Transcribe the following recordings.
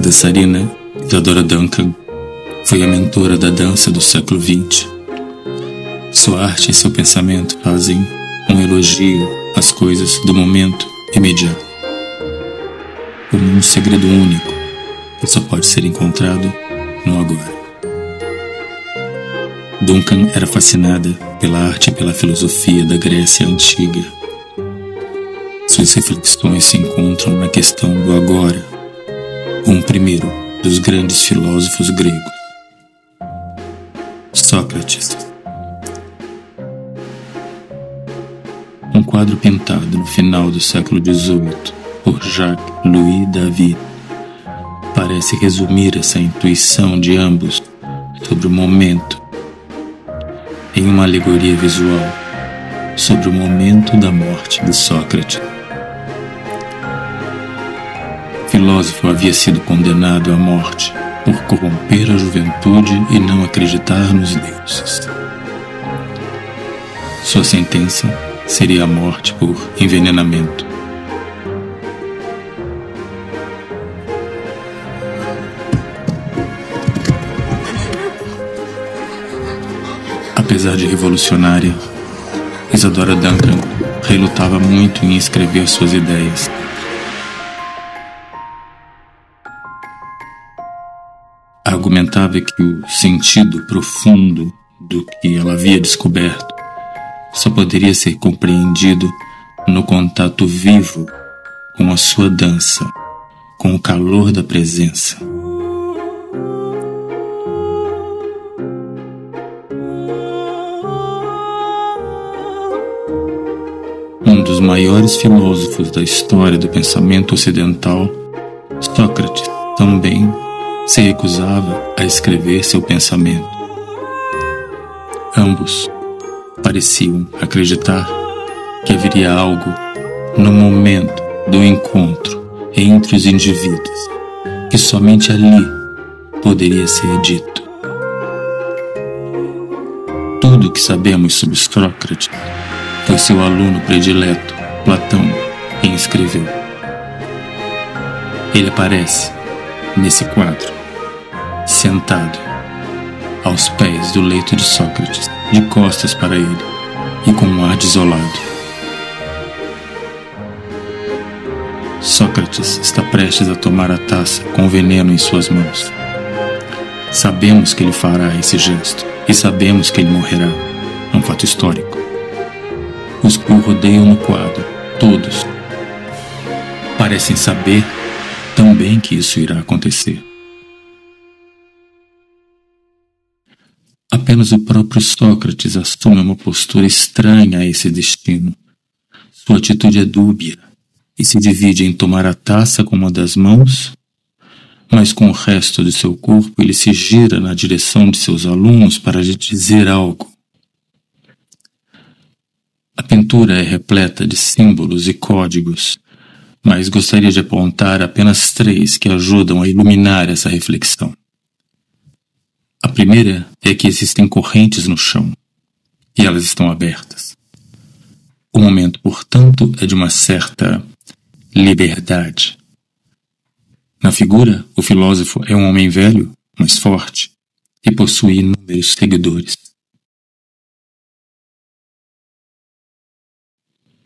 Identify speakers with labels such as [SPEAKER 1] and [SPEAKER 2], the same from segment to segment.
[SPEAKER 1] dançarina Isadora Duncan foi a mentora da dança do século XX. Sua arte e seu pensamento fazem um elogio às coisas do momento imediato, como um segredo único que só pode ser encontrado no agora. Duncan era fascinada pela arte e pela filosofia da Grécia Antiga. Suas reflexões se encontram na questão do agora, com o primeiro dos grandes filósofos gregos, Sócrates. Um quadro pintado no final do século XVIII por Jacques-Louis David parece resumir essa intuição de ambos sobre o momento, em uma alegoria visual sobre o momento da morte de Sócrates. O filósofo havia sido condenado à morte por corromper a juventude e não acreditar nos deuses. Sua sentença seria a morte por envenenamento. Apesar de revolucionária, Isadora Duncan relutava muito em escrever suas ideias. Argumentava que o sentido profundo do que ela havia descoberto só poderia ser compreendido no contato vivo com a sua dança, com o calor da presença. Um dos maiores filósofos da história do pensamento ocidental, Sócrates também se recusava a escrever seu pensamento. Ambos pareciam acreditar que haveria algo no momento do encontro entre os indivíduos que somente ali poderia ser dito. Tudo o que sabemos sobre Sócrates foi seu aluno predileto, Platão, quem escreveu. Ele aparece nesse quadro, sentado aos pés do leito de Sócrates, de costas para ele e com um ar desolado. Sócrates está prestes a tomar a taça com o veneno em suas mãos. Sabemos que ele fará esse gesto e sabemos que ele morrerá. É um fato histórico. Os que o rodeiam no quadro, todos, parecem saber também que isso irá acontecer. Apenas o próprio Sócrates assume uma postura estranha a esse destino. Sua atitude é dúbia e se divide em tomar a taça com uma das mãos, mas com o resto de seu corpo ele se gira na direção de seus alunos para lhe dizer algo. A pintura é repleta de símbolos e códigos, mas gostaria de apontar apenas 3 que ajudam a iluminar essa reflexão. A primeira é que existem correntes no chão, e elas estão abertas. O momento, portanto, é de uma certa liberdade. Na figura, o filósofo é um homem velho, mas forte, e possui inúmeros seguidores.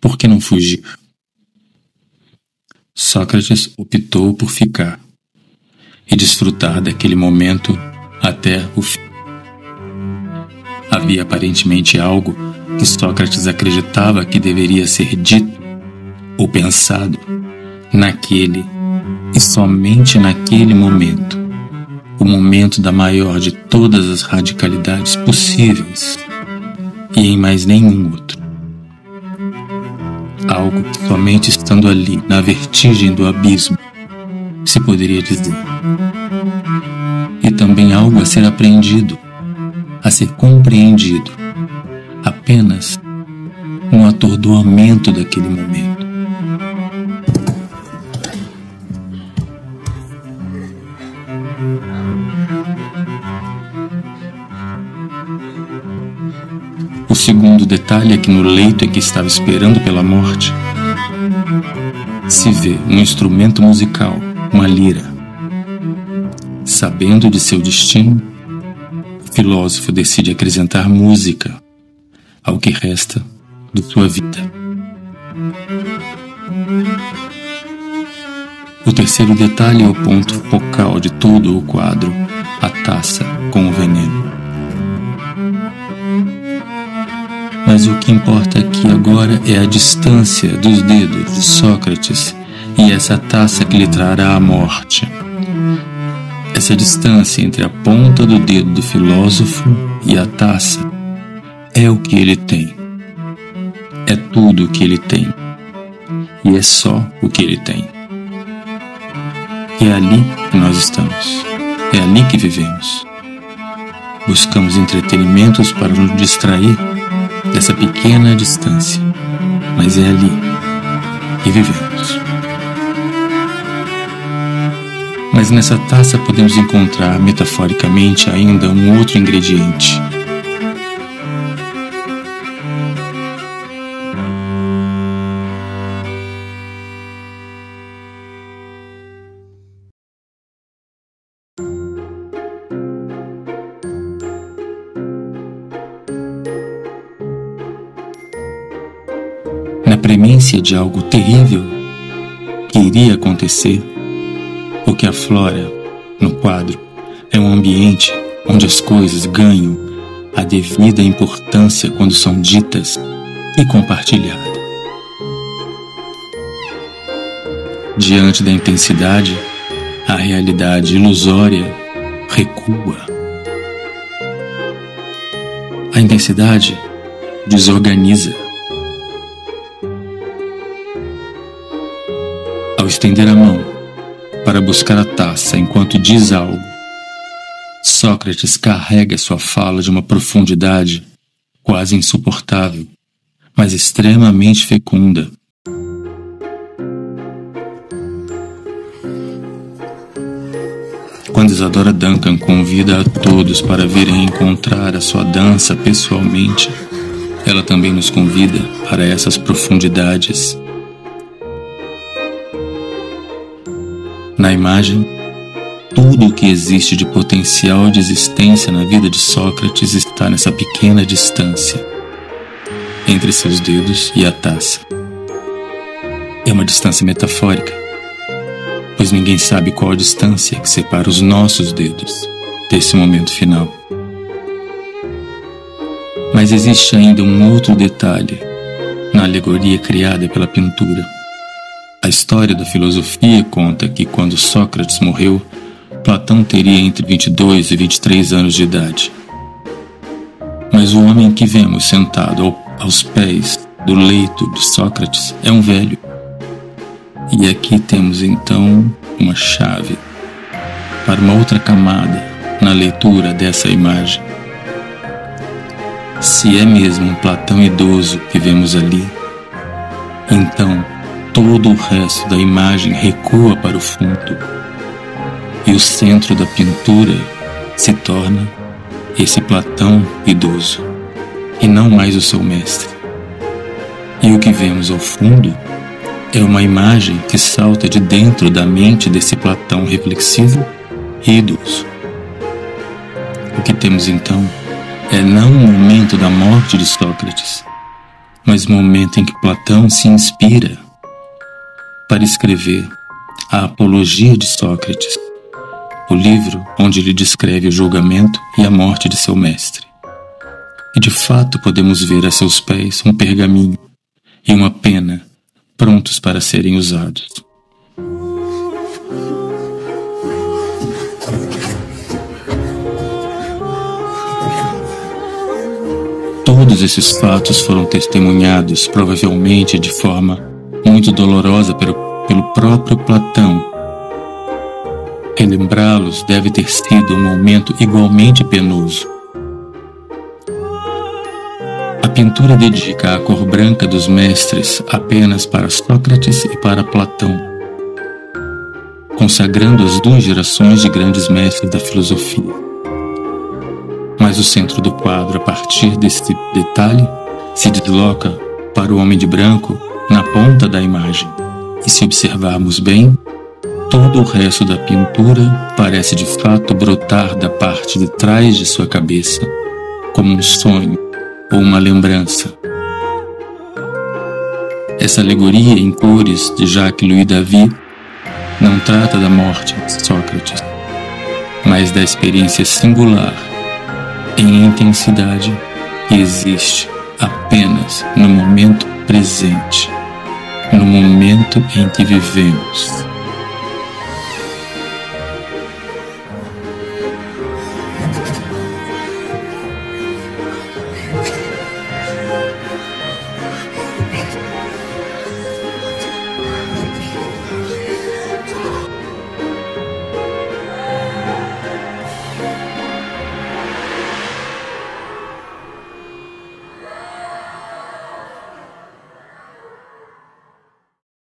[SPEAKER 1] Por que não fugir? Sócrates optou por ficar e desfrutar daquele momento até o fim. Havia aparentemente algo que Sócrates acreditava que deveria ser dito ou pensado naquele e somente naquele momento, o momento da maior de todas as radicalidades possíveis e em mais nenhum outro. Algo que somente estando ali, na vertigem do abismo, se poderia dizer. E também algo a ser aprendido, a ser compreendido, apenas no atordoamento daquele momento. O segundo detalhe é que no leito em que estava esperando pela morte, se vê um instrumento musical, uma lira. Sabendo de seu destino, o filósofo decide acrescentar música ao que resta de sua vida. O terceiro detalhe é o ponto focal de todo o quadro, a taça com o veneno. Mas o que importa aqui agora é a distância dos dedos de Sócrates e essa taça que lhe trará a morte. Essa distância entre a ponta do dedo do filósofo e a taça é o que ele tem. É tudo o que ele tem. E é só o que ele tem. É ali que nós estamos. É ali que vivemos. Buscamos entretenimentos para nos distrair dessa pequena distância. Mas é ali que vivemos. Mas nessa taça podemos encontrar, metaforicamente, ainda um outro ingrediente. Na premência de algo terrível que iria acontecer, o que aflora no quadro é um ambiente onde as coisas ganham a devida importância quando são ditas e compartilhadas. Diante da intensidade, a realidade ilusória recua. A intensidade desorganiza. Ao estender a mão para buscar a taça enquanto diz algo, Sócrates carrega sua fala de uma profundidade quase insuportável, mas extremamente fecunda. Quando Isadora Duncan convida a todos para virem encontrar a sua dança pessoalmente, ela também nos convida para essas profundidades. Na imagem, tudo o que existe de potencial de existência na vida de Sócrates está nessa pequena distância entre seus dedos e a taça. É uma distância metafórica, pois ninguém sabe qual a distância que separa os nossos dedos desse momento final. Mas existe ainda um outro detalhe na alegoria criada pela pintura. A história da filosofia conta que quando Sócrates morreu, Platão teria entre 22 e 23 anos de idade. Mas o homem que vemos sentado aos pés do leito de Sócrates é um velho. E aqui temos então uma chave para uma outra camada na leitura dessa imagem. Se é mesmo um Platão idoso que vemos ali, então todo o resto da imagem recua para o fundo e o centro da pintura se torna esse Platão idoso e não mais o seu mestre. E o que vemos ao fundo é uma imagem que salta de dentro da mente desse Platão reflexivo e idoso. O que temos então é não o momento da morte de Sócrates, mas o momento em que Platão se inspira para escrever a Apologia de Sócrates, o livro onde ele descreve o julgamento e a morte de seu mestre. E de fato podemos ver a seus pés um pergaminho e uma pena prontos para serem usados. Todos esses fatos foram testemunhados, provavelmente de forma muito dolorosa pelo próprio Platão. Relembrá-los deve ter sido um momento igualmente penoso. A pintura dedica a cor branca dos mestres apenas para Sócrates e para Platão, consagrando as duas gerações de grandes mestres da filosofia. Mas o centro do quadro, a partir desse detalhe, se desloca para o homem de branco na ponta da imagem. E se observarmos bem, Todo o resto da pintura parece de fato brotar da parte de trás de sua cabeça, como um sonho ou uma lembrança. Essa alegoria em cores de Jacques-Louis David não trata da morte de Sócrates, mas da experiência singular, em intensidade, que existe apenas no momento presente, no momento em que vivemos.